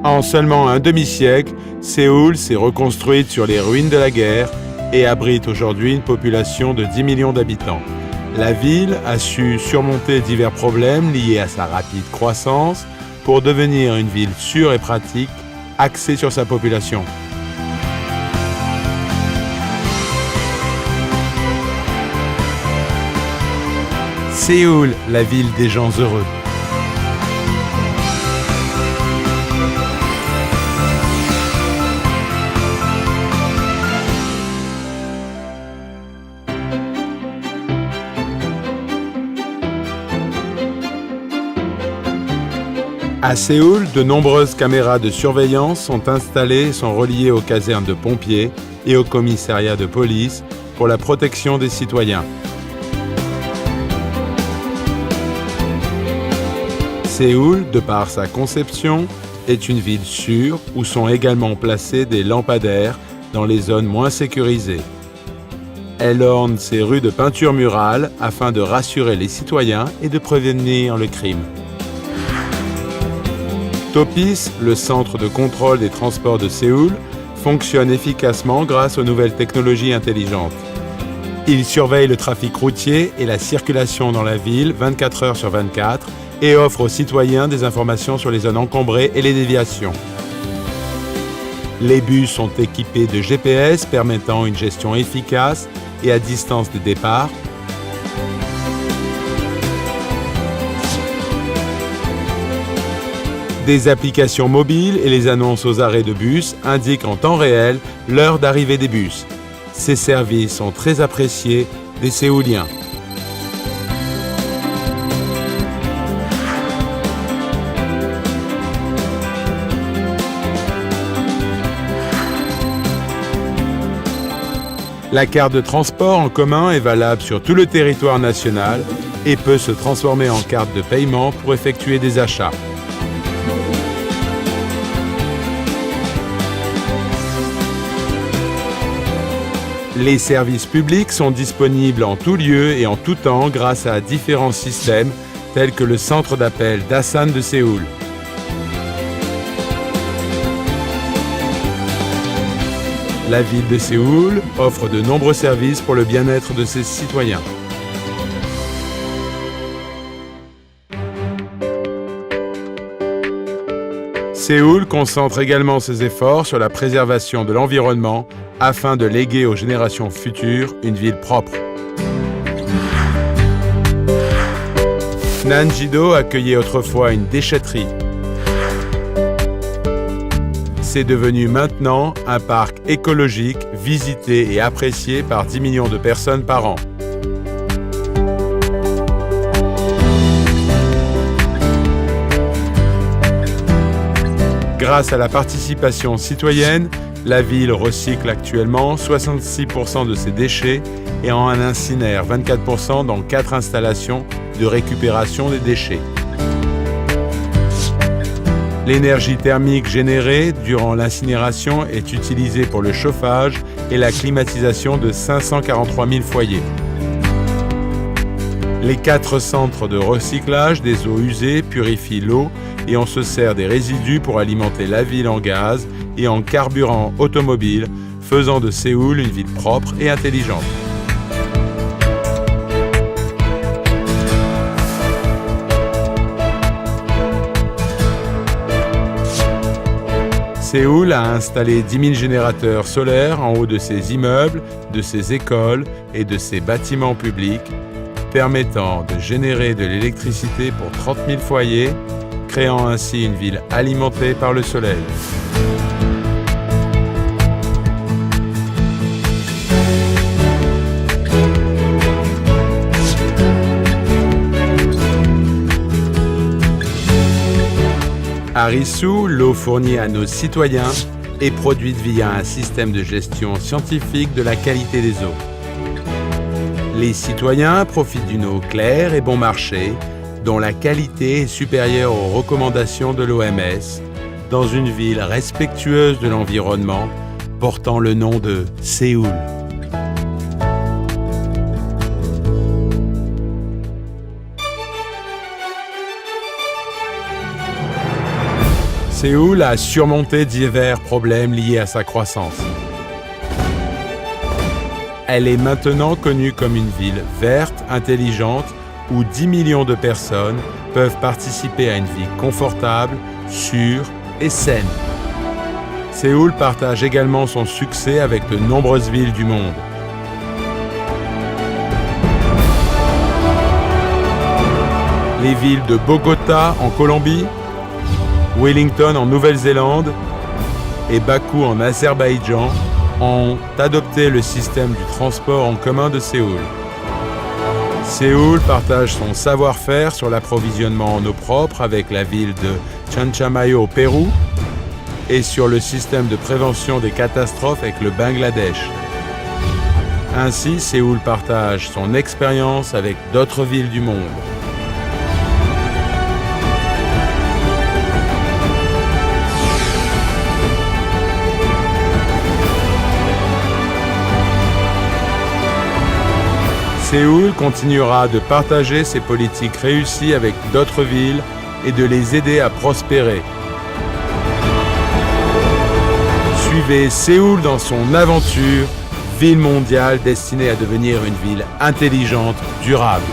En seulement un demi-siècle, Séoul s'est reconstruite sur les ruines de la guerre et abrite aujourd'hui une population de 10 millions d'habitants. La ville a su surmonter divers problèmes liés à sa rapide croissance pour devenir une ville sûre et pratique, axée sur sa population. Séoul, la ville des gens heureux. À Séoul, de nombreuses caméras de surveillance sont installées et sont reliées aux casernes de pompiers et au commissariat de police pour la protection des citoyens. Séoul, de par sa conception, est une ville sûre où sont également placés des lampadaires dans les zones moins sécurisées. Elle orne ses rues de peinture murale afin de rassurer les citoyens et de prévenir le crime. TOPIS, le centre de contrôle des transports de Séoul, fonctionne efficacement grâce aux nouvelles technologies intelligentes. Il surveille le trafic routier et la circulation dans la ville 24 heures sur 24 et offre aux citoyens des informations sur les zones encombrées et les déviations. Les bus sont équipés de GPS permettant une gestion efficace et à distance des départs. Des applications mobiles et les annonces aux arrêts de bus indiquent en temps réel l'heure d'arrivée des bus. Ces services sont très appréciés des Séouliens. La carte de transport en commun est valable sur tout le territoire national et peut se transformer en carte de paiement pour effectuer des achats. Les services publics sont disponibles en tout lieu et en tout temps grâce à différents systèmes tels que le centre d'appel d'Asan de Séoul. La ville de Séoul offre de nombreux services pour le bien-être de ses citoyens. Séoul concentre également ses efforts sur la préservation de l'environnement afin de léguer aux générations futures une ville propre. Nanjido accueillait autrefois une déchetterie. C'est devenu maintenant un parc écologique visité et apprécié par 10 millions de personnes par an. Grâce à la participation citoyenne, la ville recycle actuellement 66% de ses déchets et en incinère 24% dans 4 installations de récupération des déchets. L'énergie thermique générée durant l'incinération est utilisée pour le chauffage et la climatisation de 543 000 foyers. Les 4 centres de recyclage des eaux usées purifient l'eau et on se sert des résidus pour alimenter la ville en gaz et en carburant automobile, faisant de Séoul une ville propre et intelligente. Séoul a installé 10 000 générateurs solaires en haut de ses immeubles, de ses écoles et de ses bâtiments publics, permettant de générer de l'électricité pour 30 000 foyers, créant ainsi une ville alimentée par le soleil. À Rissou, l'eau fournie à nos citoyens est produite via un système de gestion scientifique de la qualité des eaux. Les citoyens profitent d'une eau claire et bon marché, dont la qualité est supérieure aux recommandations de l'OMS, dans une ville respectueuse de l'environnement, portant le nom de Séoul. Séoul a surmonté divers problèmes liés à sa croissance. Elle est maintenant connue comme une ville verte, intelligente, où 10 millions de personnes peuvent participer à une vie confortable, sûre et saine. Séoul partage également son succès avec de nombreuses villes du monde. Les villes de Bogota en Colombie, Wellington en Nouvelle-Zélande et Bakou en Azerbaïdjan ont adopté le système du transport en commun de Séoul. Séoul partage son savoir-faire sur l'approvisionnement en eau propre avec la ville de Chanchamayo au Pérou et sur le système de prévention des catastrophes avec le Bangladesh. Ainsi, Séoul partage son expérience avec d'autres villes du monde. Séoul continuera de partager ses politiques réussies avec d'autres villes et de les aider à prospérer. Suivez Séoul dans son aventure, ville mondiale destinée à devenir une ville intelligente, durable.